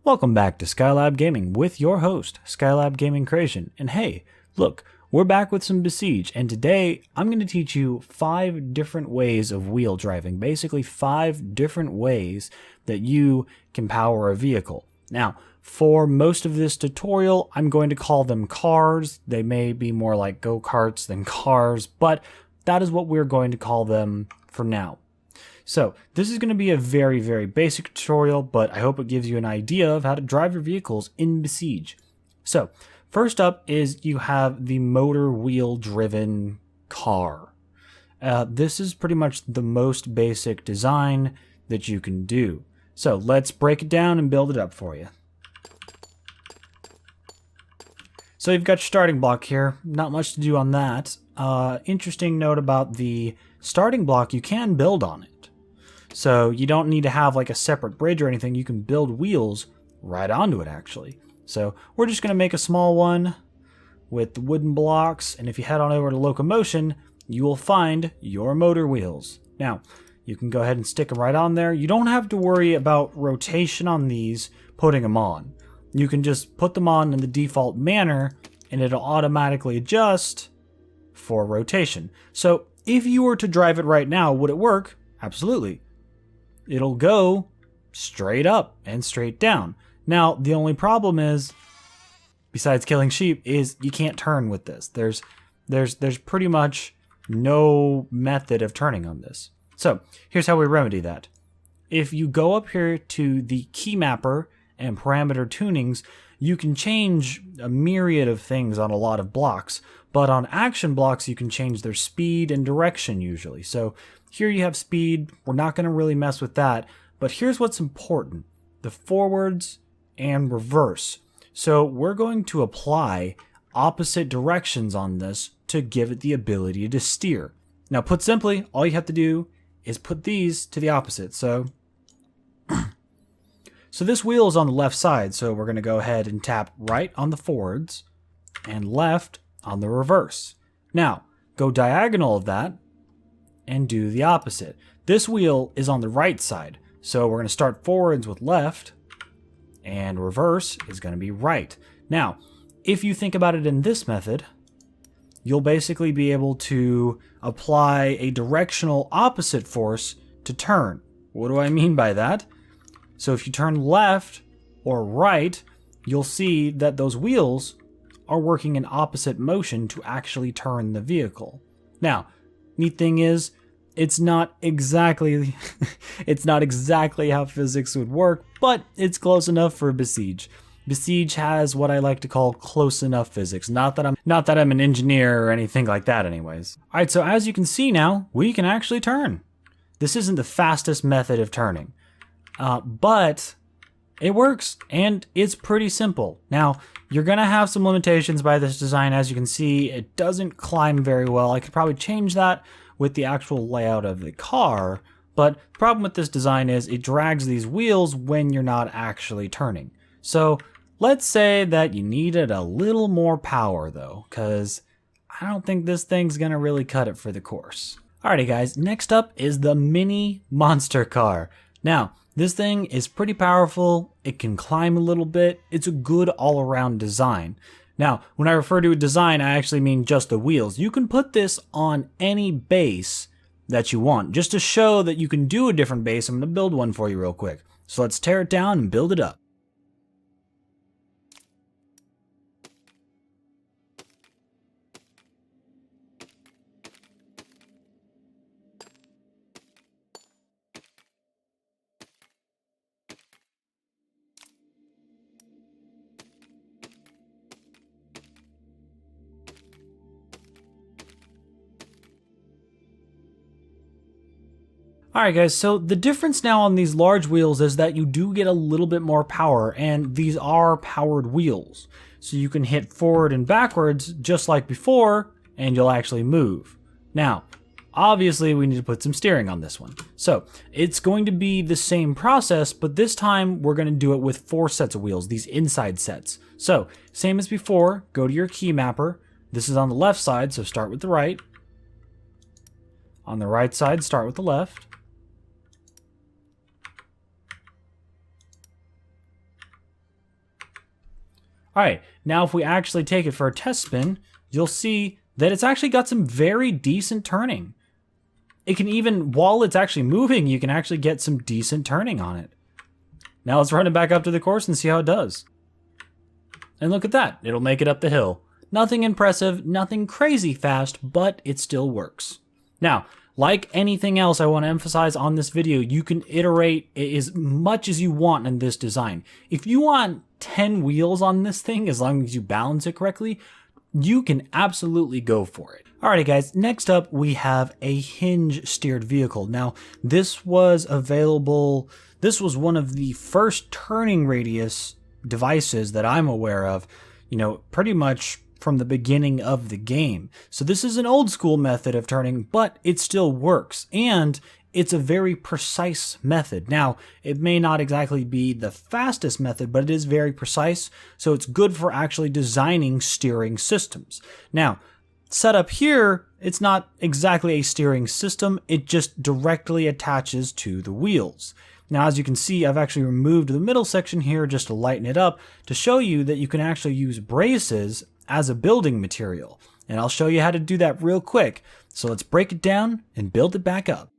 Welcome back to Skylab Gaming with your host, Skylab Gaming Creation. And hey, look, we're back with some Besiege, and today I'm going to teach you 5 different ways of wheel driving. Basically 5 different ways that you can power a vehicle. Now, for most of this tutorial, I'm going to call them cars. They may be more like go-karts than cars, but that is what we're going to call them for now. So this is going to be a very, very basic tutorial, but I hope it gives you an idea of how to drive your vehicles in Besiege. So first up is you have the motor wheel driven car. This is pretty much the most basic design that you can do. So let's break it down and build it up for you. So you've got your starting block here. Not much to do on that. Interesting note about the starting block, you can build on it. So you don't need to have like a separate bridge or anything. You can build wheels right onto it actually. So we're just going to make a small one with the wooden blocks. And if you head on over to locomotion, you will find your motor wheels. Now, you can go ahead and stick them right on there. You don't have to worry about rotation on these, putting them on. You can just put them on in the default manner and it'll automatically adjust for rotation. So if you were to drive it right now, would it work? Absolutely. It'll go straight up and straight down. Now, the only problem is, besides killing sheep, is you can't turn with this. There's pretty much no method of turning on this. So here's how we remedy that. If you go up here to the key mapper and parameter tunings, you can change a myriad of things on a lot of blocks, but on action blocks you can change their speed and direction usually. So here you have speed, we're not going to really mess with that, but here's what's important, the forwards and reverse. So we're going to apply opposite directions on this to give it the ability to steer. Now put simply, all you have to do is put these to the opposite. So this wheel is on the left side, so we're going to go ahead and tap right on the forwards and left on the reverse. Now, go diagonal of that and do the opposite. This wheel is on the right side, so we're going to start forwards with left and reverse is going to be right. Now, if you think about it in this method, you'll basically be able to apply a directional opposite force to turn. What do I mean by that? So if you turn left or right, you'll see that those wheels are working in opposite motion to actually turn the vehicle. Now, neat thing is, it's not exactly how physics would work, but it's close enough for Besiege. Besiege has what I like to call close enough physics. Not that I'm an engineer or anything like that anyways. All right, so as you can see now, we can actually turn. This isn't the fastest method of turning. But it works and it's pretty simple. Now, you're going to have some limitations by this design. As you can see, it doesn't climb very well. I could probably change that with the actual layout of the car, but the problem with this design is it drags these wheels when you're not actually turning. So let's say that you needed a little more power though, because I don't think this thing's going to really cut it for the course. Alrighty guys, next up is the mini monster car. Now, this thing is pretty powerful, it can climb a little bit, it's a good all-around design. Now, when I refer to a design, I actually mean just the wheels. You can put this on any base that you want. Just to show that you can do a different base, I'm going to build one for you real quick. So let's tear it down and build it up. Alright guys, so the difference now on these large wheels is that you do get a little bit more power, and these are powered wheels. So you can hit forward and backwards just like before, and you'll actually move. Now, obviously we need to put some steering on this one. So it's going to be the same process, but this time we're going to do it with 4 sets of wheels, these inside sets. So, same as before, go to your key mapper. This is on the left side, so start with the right. On the right side, start with the left. All right, now if we actually take it for a test spin, you'll see that it's actually got some very decent turning. It can even, while it's actually moving, you can actually get some decent turning on it. Now let's run it back up to the course and see how it does. And look at that, it'll make it up the hill. Nothing impressive, nothing crazy fast, but it still works. Now, like anything else I want to emphasize on this video, you can iterate as much as you want in this design. If you want 10 wheels on this thing, as long as you balance it correctly, you can absolutely go for it. Alrighty guys, next up we have a hinge steered vehicle. Now, this was available, this was one of the first turning radius devices that I'm aware of, pretty much from the beginning of the game. So this is an old school method of turning, but it still works, and it's a very precise method. Now, it may not exactly be the fastest method, but it is very precise, so it's good for actually designing steering systems. Now, set up here, it's not exactly a steering system, it just directly attaches to the wheels. Now, as you can see, I've actually removed the middle section here just to lighten it up to show you that you can actually use braces as a building material. And I'll show you how to do that real quick. So let's break it down and build it back up.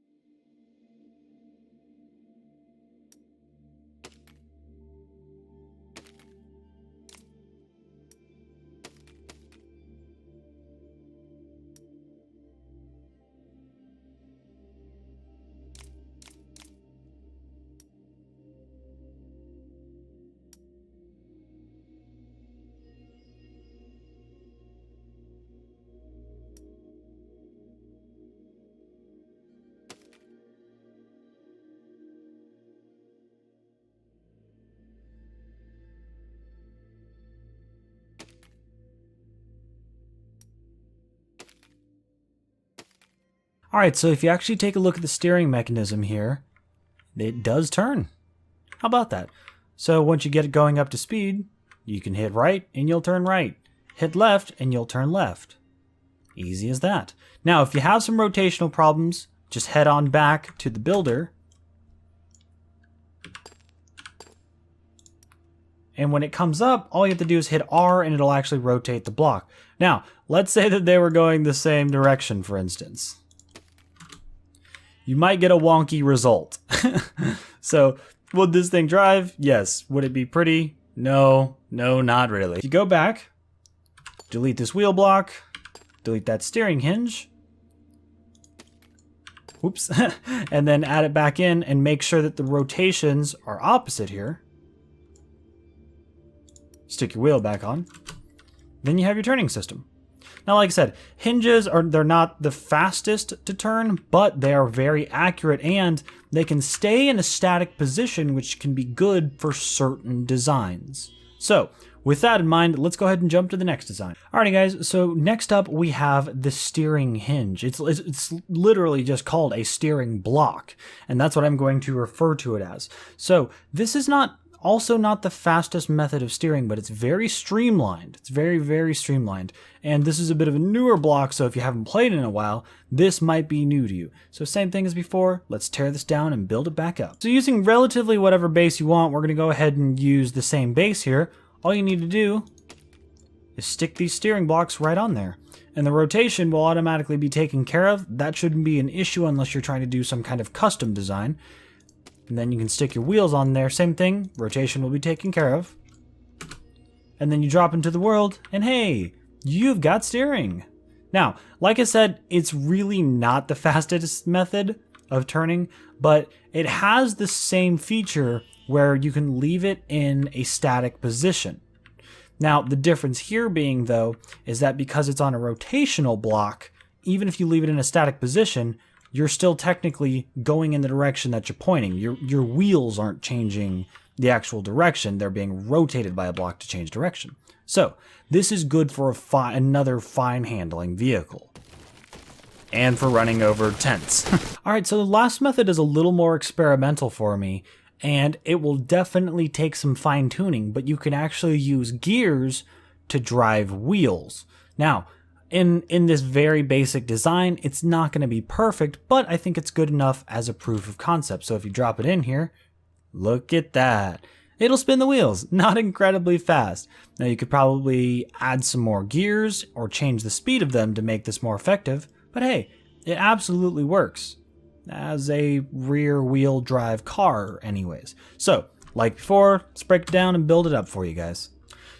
Alright, so if you actually take a look at the steering mechanism here, it does turn. How about that? So once you get it going up to speed, you can hit right and you'll turn right. Hit left and you'll turn left. Easy as that. Now, if you have some rotational problems, just head on back to the builder. And when it comes up, all you have to do is hit R and it'll actually rotate the block. Now, let's say that they were going the same direction, for instance. You might get a wonky result. So, would this thing drive? Yes. Would it be pretty? No, not really. If you go back, delete this wheel block, delete that steering hinge, whoops, and then add it back in and make sure that the rotations are opposite here. Stick your wheel back on. Then you have your turning system. Now, like I said, hinges they're not the fastest to turn, but they are very accurate and they can stay in a static position, which can be good for certain designs. So, with that in mind, let's go ahead and jump to the next design. Alrighty guys, so next up we have the steering hinge. It's literally just called a steering block, and that's what I'm going to refer to it as. So, this is also not the fastest method of steering, but it's very streamlined. It's very, very streamlined. And this is a bit of a newer block, so if you haven't played in a while, this might be new to you. So same thing as before, let's tear this down and build it back up. So using relatively whatever base you want, we're gonna go ahead and use the same base here. All you need to do is stick these steering blocks right on there. And the rotation will automatically be taken care of. That shouldn't be an issue unless you're trying to do some kind of custom design. And then you can stick your wheels on there. Same thing. Rotation will be taken care of. And then you drop into the world, and hey, you've got steering. Now, like I said, it's really not the fastest method of turning, but it has the same feature where you can leave it in a static position. Now, the difference here being, though, is that because it's on a rotational block, even if you leave it in a static position, you're still technically going in the direction that you're pointing. Your wheels aren't changing the actual direction. They're being rotated by a block to change direction. So this is good for another fine handling vehicle. And for running over tents. Alright, so the last method is a little more experimental for me, and it will definitely take some fine tuning, but you can actually use gears to drive wheels. Now, in this very basic design, it's not going to be perfect, but I think it's good enough as a proof of concept. So if you drop it in here, look at that. it'll spin the wheels, not incredibly fast. Now you could probably add some more gears or change the speed of them to make this more effective, but hey, it absolutely works as a rear wheel drive car anyways. So, like before, let's break it down and build it up for you guys.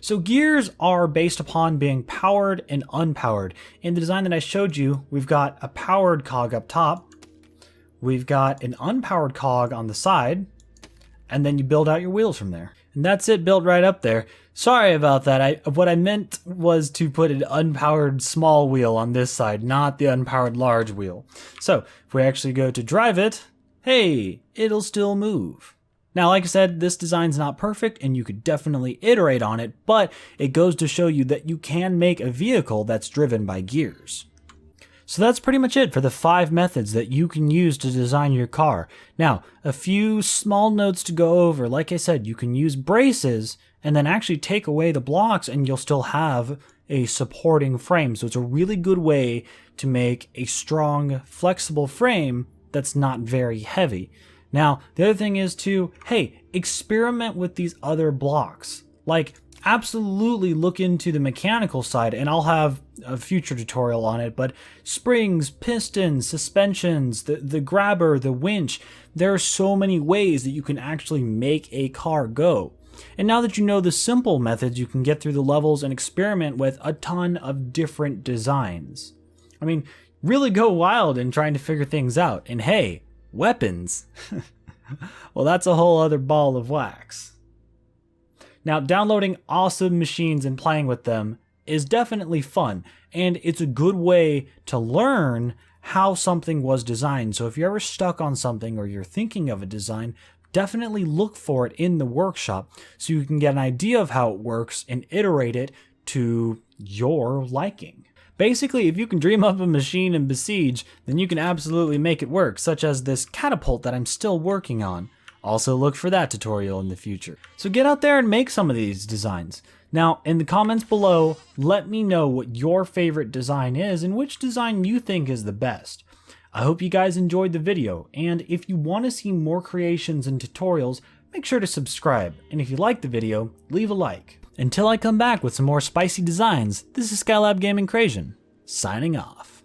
So gears are based upon being powered and unpowered. In the design that I showed you, we've got a powered cog up top, we've got an unpowered cog on the side, and then you build out your wheels from there. And that's it, built right up there. Sorry about that. What I meant was to put an unpowered small wheel on this side, not the unpowered large wheel. So if we actually go to drive it, hey, it'll still move. Now, like I said, this design's not perfect and you could definitely iterate on it, but it goes to show you that you can make a vehicle that's driven by gears. So that's pretty much it for the 5 methods that you can use to design your car. Now, a few small notes to go over. Like I said, you can use braces and then actually take away the blocks and you'll still have a supporting frame. So it's a really good way to make a strong, flexible frame that's not very heavy. Now, the other thing is to, hey, experiment with these other blocks. Like, absolutely look into the mechanical side, and I'll have a future tutorial on it, but springs, pistons, suspensions, the grabber, the winch, there are so many ways that you can actually make a car go. And now that you know the simple methods, you can get through the levels and experiment with a ton of different designs. I mean, really go wild in trying to figure things out. And hey, weapons. Well, that's a whole other ball of wax. Now, downloading awesome machines and playing with them is definitely fun, and it's a good way to learn how something was designed. So if you're ever stuck on something or you're thinking of a design, definitely look for it in the workshop so you can get an idea of how it works and iterate it to your liking. Basically, if you can dream up a machine in Besiege, then you can absolutely make it work, such as this catapult that I'm still working on. Also look for that tutorial in the future. So get out there and make some of these designs. Now, in the comments below, let me know what your favorite design is and which design you think is the best. I hope you guys enjoyed the video, and if you want to see more creations and tutorials, make sure to subscribe, and if you liked the video, leave a like. Until I come back with some more spicy designs, this is Skylab-Gaming, signing off.